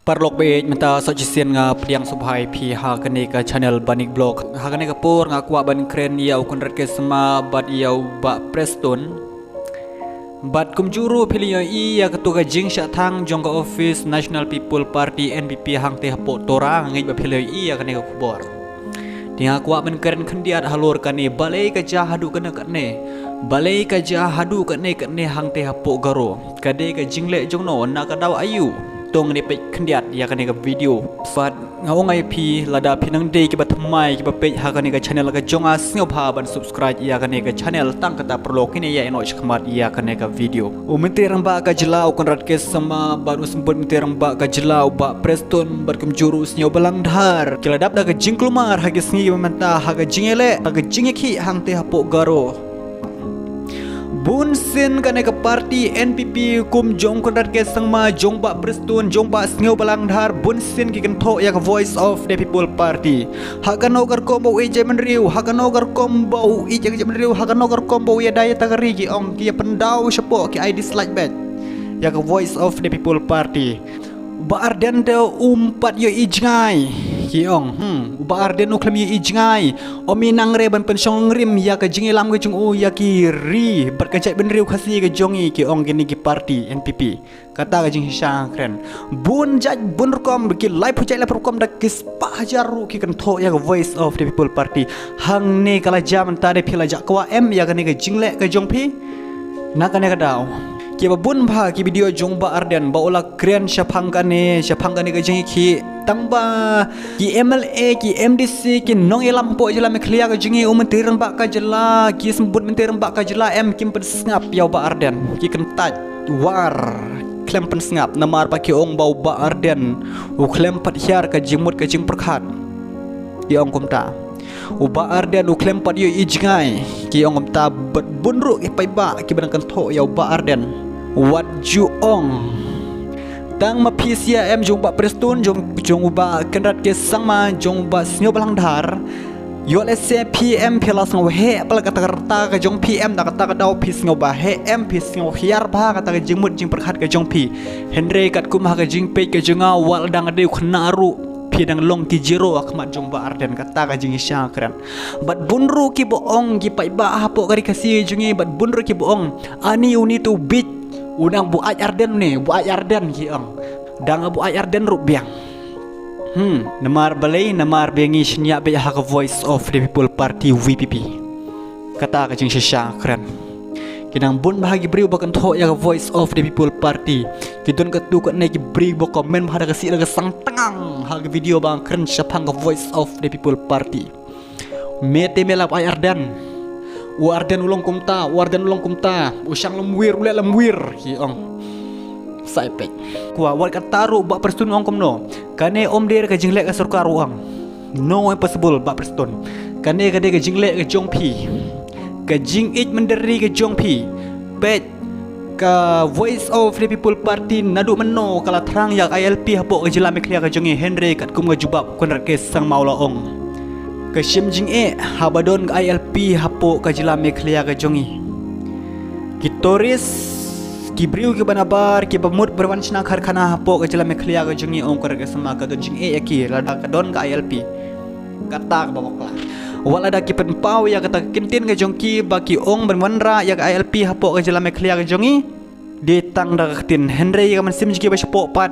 Parlok be menta suggestion nga pediang subhai pi ha kene ka channel banik blog ha kene ka por nga kwa ban kren yau konrat ke sama bat yau ba preston bat kumjuru pili ya ketua jing sha thang jong ka office National People Party NPP hang te hapo tora ngai ba pili ya kene ka kubor dia kwa ban kren khandiat halor kane balai ka ja hadu kene balai ka ja hadu kane hang te hapo garo kade ka jingle jongno na ka daw ayu tong ni pe khandiat ya kane ka video fat ngawngai pi lada pinang de ki bathmai ki pe ha kane ka channel ka jonga sngo pha ban subscribe ya kane ka channel tang kata perlo kini ya eno khmat ya kane ka video umenterang ba ka jela konrat ke sama baru semput menterang ba ka jela ba preston bar kumjuru snyo balangdhar kiladap da ka jingklumar ha ke sngi menta ha ka jingele ha ka jingeki hang te hapo garo Bun sin kane ka party NPP kum jong konrat ke sangma jong ba preston jong ba sngew balangdhar bun sin ki kan tho ya ka voice of the people party ha kan ogar kombo e jemen riu ha kan ogar kombo e jemen riu ha kan ogar kombo ya daya tagari ki ong ki pendau sepo ki I dislike bet ya ka voice of the people party ba arden de umpat yo ijngai ki ong ba arden uklam yo ijngai omi nangre ban pensyong rim ya ka jingilam ke jung u ya ki ri bar ka jai ben riu khasi ke jongi ki ong gini ki party NPP kata ka jing hisang kren bun jaj bun rukom ki live hujai la rukom da kis pa hajaru ki kan tho ya ka voice of the people party hang ne kala jam ta de phila ja kwa em ya ka ne ka jingle ka jong phi na ka ne ka daw ki ba bun bha ki video jong ba arden ba ola kren shapang kane ka jing ki tangba ki MLA ki MDC ki nong elam po jela me clear ka jingi menterang ba ka jela ki sembut menterang ba ka jela em kim pen sngap yaw ba arden ki kentaj war klem pen sngap namar pa ki ong bau ba arden u klem pat hyar ka jingmut ka jing perkhat ki ong kumta u ba arden u klem pat yo ijngai ki ong kumta bet bunru ki pai ba ki ban kan tho yaw ba arden wat ju ong tang ma pisia em jong ba preston jong ba kenrat ke sangma jong ba snyo balangdhar yo le se PM pelas ngo he pal kata karta ka jong PM da kata ka daw pis ngo ba he em pis ngo hiar ba kata ka jingmut jing perkhat ka jong pi henry kat kum ha ka jing pe ka jonga wal dang ade khnaru pi dang long ki jiro akmat jong ba arden kata ka jing isya kran bat bunru ki boong ki pai ba ha po kari kasi jungi bat bunru ki boong ani uni tu bit unang bu aj arden ni bu aj arden ki ang dang bu aj arden ru biang namar balai namar bengi shnya be ha ka voice of the people party VPP kata ka jing shisha kran kinang bun bahagi bri bakan tho ya ka voice of the people party kidon ka tu ka nei ki bri bo comment bhada ka si la ka sang tangang ha ka video bang kran shapang ka voice of the people party mete melap aj arden warden ulong kumta usang lemwir ki ong saipek kwa wat kataru ba preston ong komno kane om der ka jingle ka sarkar uang no impossible ba preston kane ka jingle ka jongpi ka jing it menderi ka jongpi pet ka voice of the people party nadu menno kala thrang yak ILP hapo ka jilame klia ka jongi Henry kat kum ga jubab konrat ke sang maula ong ka shimjing habadon ka ILP hapo ka jila me klia ka jongi kitoris kibriu ki banabar ki bamut berwanchna kharkhana hapo ka jila me klia ka jongi ong kar ka sama ka jing yaki lada ka don ka ILP kata ka babakla wala da ki penpau ya kata kintin ka jongki baki ong berwanra ya ka ILP hapo ka jila me klia ka jongi ditang da tin Henry ka man simjiki ba sepo pat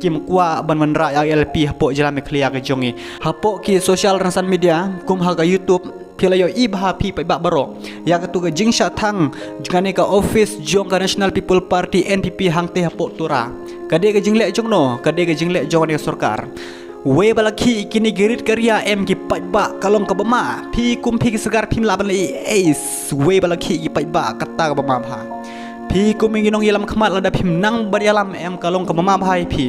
kim kwa ban manra ya LP hapo jela me clear ke jongi hapo ki social ransan media kum ha ka YouTube philayo ibha pi pai ba baro ya ka tu ka jingsha thang jungane ka office jong ka National People Party NPP hang te hapo tura kade ka jingle jongno kade ka jingle jong ne sarkar we balaki kini gerit karya em ki pai ba kalong ka bama pi kum pi ki segar pim laban le ace we balaki ki pai ba kata ka bama pha pi kuminginong yalam khmat lada phim nang barialam em kalong ka mama bhai phi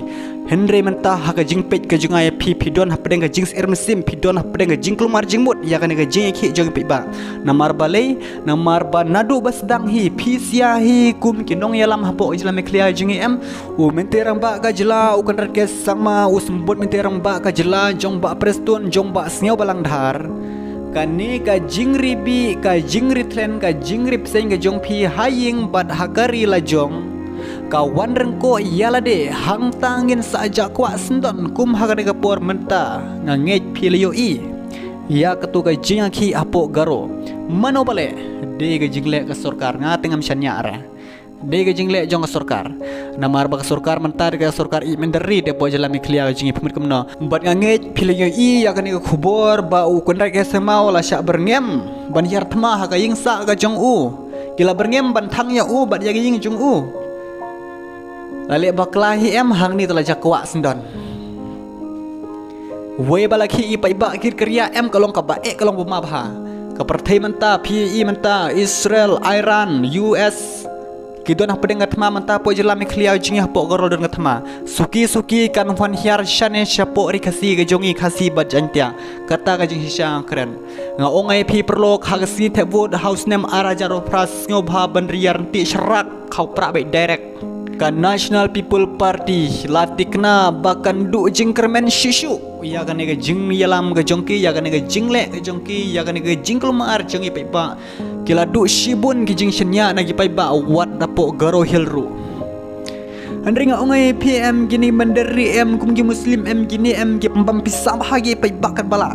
Henry menta ha ka jing pet ka jungai phi don ha pedeng ka jing ermsim phi don ha pedeng ka jing klumar jing mut ya ka ne ka jing khi jong pe ba namar balai namar ba nadu basdang hi phi sia hi kum kinong yalam hapo ijlam klia jingi em u menterang ba ka jela u kan ke sama u sembut menterang ba ka jela jong ba preston jong ba sngew balangdhar kani ka jingribi ka jingritlen ka jingrip seng ka jong pi haying bat hakari la jong kawan rengko yala de hang tangin saja kuat sendon kum hagan kapor menta ngangej pilio i ya ketuga jinga ki apo garo mano bale de ga jingle ka sarkar ngatengam syanya ara de ga jingle jong ka sarkar namar ba ka sarkar menta ga sarkar i menderi de bo jalami klia jingi pemit kemno bat ngangej pilio i ya kan ka khubor ba u kundra ke semau la syak berngem ban yar thma ha ga ying sa ga jong u kila berngem ban thang ya u bat ya ying jong u lale baklahi em hang ni telah jakwa sendon we balaki i pai ba kir kriya em kalong ka ba kalong buma bha ka parthai menta PI menta Israel Iran US kidon ha pedeng ngatma menta po jela mi khliau jingi ha po gorol don ngatma suki kan hon hiar shane shapo ri khasi ge jongi khasi ba jantia kata ga jing hisang kren nga ongai pi perlo khagsi thebud house name arajaro pras ngobha bandriar ti syarak khau pra be direct kan National People Party latikna bahkan du jingkermen shishu ya kan ga jing yalam ga jongki ya kan ga jingle ga jongki ya kan ga jingkul mar jongi paiba kila du shibun gi jing shenya na gi paiba wat dapo garo hilru andringa ongai PM gini manderi em kum gi muslim em gini em gi pembam pisah bahagi paiba kan bala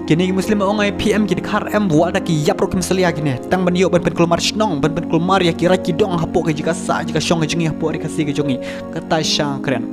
kini muslim ongai PM ki khar em wal ki yapro kim selia gini tang ban yo ban pen kulmar snong ban pen kulmar ya kira ki dong hapo ke jika sa jika shong jingi hapo ri kasi ke jongi kata syang keren